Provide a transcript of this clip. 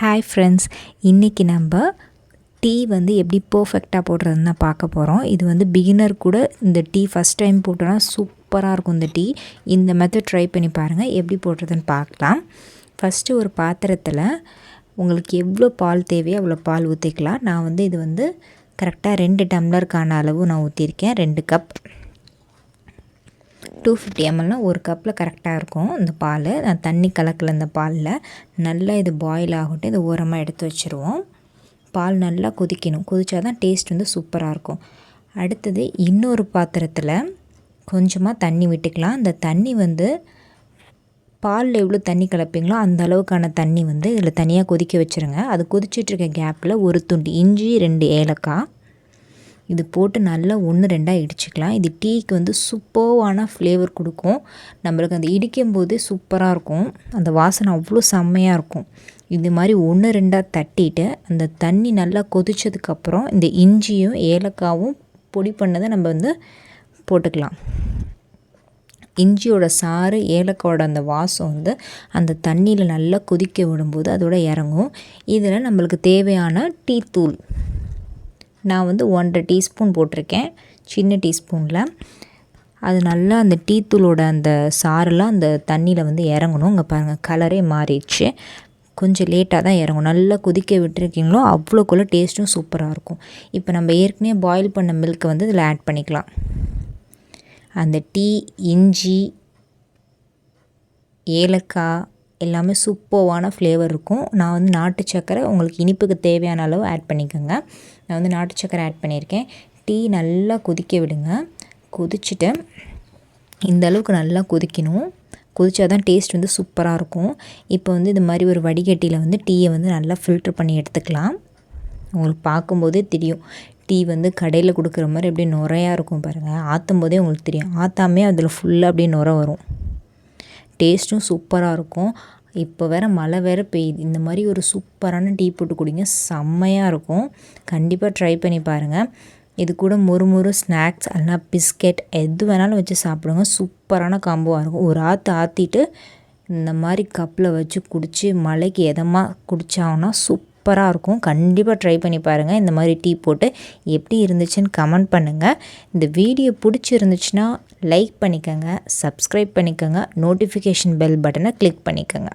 Hi friends, இன்றைக்கி நம்ம tea வந்து எப்படி பர்ஃபெக்டாக போடுறதுன்னு தான் பார்க்க போகிறோம். இது வந்து பிகினர் கூட இந்த டீ ஃபஸ்ட் டைம் போட்டோன்னா சூப்பராக இருக்கும். இந்த டீ இந்த மெத்தட் ட்ரை பண்ணி பாருங்கள், எப்படி போடுறதுன்னு பார்க்கலாம். ஃபஸ்ட்டு ஒரு பாத்திரத்தில் உங்களுக்கு எவ்வளோ பால் தேவையோ அவ்வளோ பால் ஊற்றிக்கலாம். நான் வந்து இது வந்து கரெக்டாக 2 டம்ளருக்கான அளவு நான் ஊற்றிருக்கேன். 2 கப் 250 mlனால் 1 கப்பில் கரெக்டாக இருக்கும் இந்த பால். நான் தண்ணி கலக்கல இந்த பாலில். நல்லா இது பாயில் ஆகட்டும். இது ஓரமாக எடுத்து வச்சுருவோம். பால் நல்லா கொதிக்கணும். கொதிச்சா தான் டேஸ்ட் வந்து சூப்பராக இருக்கும். அடுத்தது இன்னொரு பாத்திரத்தில் கொஞ்சமாக தண்ணி விட்டுக்கலாம். அந்த தண்ணி வந்து பாலில் எவ்வளோ தண்ணி கலப்பீங்களோ அந்த அளவுக்கான தண்ணி வந்து இதில் தனியாக கொதிக்க வச்சுருங்க. அது கொதிச்சிட்ருக்க கேப்பில் ஒரு துண்டு இஞ்சி, 2 ஏலக்காய் இது போட்டு நல்லா 1-2 இடிச்சிக்கலாம். இது டீக்கு வந்து சூப்பர்வான ஃப்ளேவர் கொடுக்கும். நம்மளுக்கு அந்த இடிக்கும் போதே சூப்பராக இருக்கும். அந்த வாசனை அவ்வளோ செம்மையாக இருக்கும். இது மாதிரி 1-2 தட்டிட்டு அந்த தண்ணி நல்லா கொதிச்சதுக்கப்புறம் இந்த இஞ்சியும் ஏலக்காவும் பொடி பண்ணதை நம்ம வந்து போட்டுக்கலாம். இஞ்சியோட சாறு, ஏலக்காவோட அந்த வாசம் வந்து அந்த தண்ணியில் நல்லா கொதிக்க விடும்போது அதோட இறங்கும். இதில் நம்மளுக்கு தேவையான டீ தூள் நான் வந்து 1.5 டீஸ்பூன் போட்டிருக்கேன், சின்ன டீஸ்பூனில். அது நல்லா அந்த டீ தூளோட அந்த சாரெல்லாம் அந்த தண்ணியில் வந்து இறங்கணும். இங்கே பாருங்கள், கலரே மாறிடுச்சு. கொஞ்சம் லேட்டாக தான் இறங்கும். நல்லா கொதிக்க விட்டுருக்கீங்களோ அவ்வளோக்குள்ள டேஸ்ட்டும் சூப்பராக இருக்கும். இப்போ நம்ம ஏற்கனவே பாயில் பண்ண மில்க்கை வந்து இதில் ஆட் பண்ணிக்கலாம். அந்த டீ, இஞ்சி, ஏலக்காய் எல்லாமே சூப்பர்வான ஃப்ளேவர் இருக்கும். நான் வந்து நாட்டு சர்க்கரை உங்களுக்கு இனிப்புக்கு தேவையான அளவு ஆட் பண்ணிக்கோங்க. நான் வந்து நாட்டு சர்க்கரை ஆட் பண்ணியிருக்கேன். டீ நல்லா கொதிக்க விடுங்க. கொதிச்சுட்டு இந்த அளவுக்கு நல்லா கொதிக்கணும். கொதிச்சா தான் டேஸ்ட் வந்து சூப்பராக இருக்கும். இப்போ வந்து இது மாதிரி ஒரு வடிகட்டியில் வந்து டீயை வந்து நல்லா ஃபில்ட்ரு பண்ணி எடுத்துக்கலாம். உங்களுக்கு பார்க்கும்போதே தெரியும், டீ வந்து கடையில் கொடுக்குற மாதிரி அப்படியே நுரையாக இருக்கும் பாருங்கள். ஆற்றும் போதே உங்களுக்கு தெரியும். ஆற்றாமே அதில் ஃபுல்லாக அப்படியே நுரை வரும். டேஸ்ட்டும் சூப்பராக இருக்கும். இப்போ வேறு மழை வேறு பெய்யுது. இந்த மாதிரி ஒரு சூப்பரான டீ போட்டு குடிங்க, செம்மையாக இருக்கும். கண்டிப்பாக ட்ரை பண்ணி பாருங்கள். இது கூட மொறு ஸ்நாக்ஸ் அல்லனா பிஸ்கெட் எது வேணாலும் வச்சு சாப்பிடுங்க. சூப்பரான காம்போவாக இருக்கும். ஒரு ஆற்றிட்டு இந்த மாதிரி கப்பில் வச்சு குடித்து மழைக்கு எதமாக குடித்தாங்கன்னா சூப்பராக இருக்கும். கண்டிப்பாக ட்ரை பண்ணி பாருங்கள். இந்த மாதிரி டீ போட்டு எப்படி இருந்துச்சுன்னு கமெண்ட் பண்ணுங்கள். இந்த வீடியோ பிடிச்சிருந்துச்சுன்னா லைக் பண்ணிக்கோங்க, சப்ஸ்கிரைப் பண்ணிக்கோங்க, நோட்டிஃபிகேஷன் பெல் பட்டனை கிளிக் பண்ணிக்கோங்க.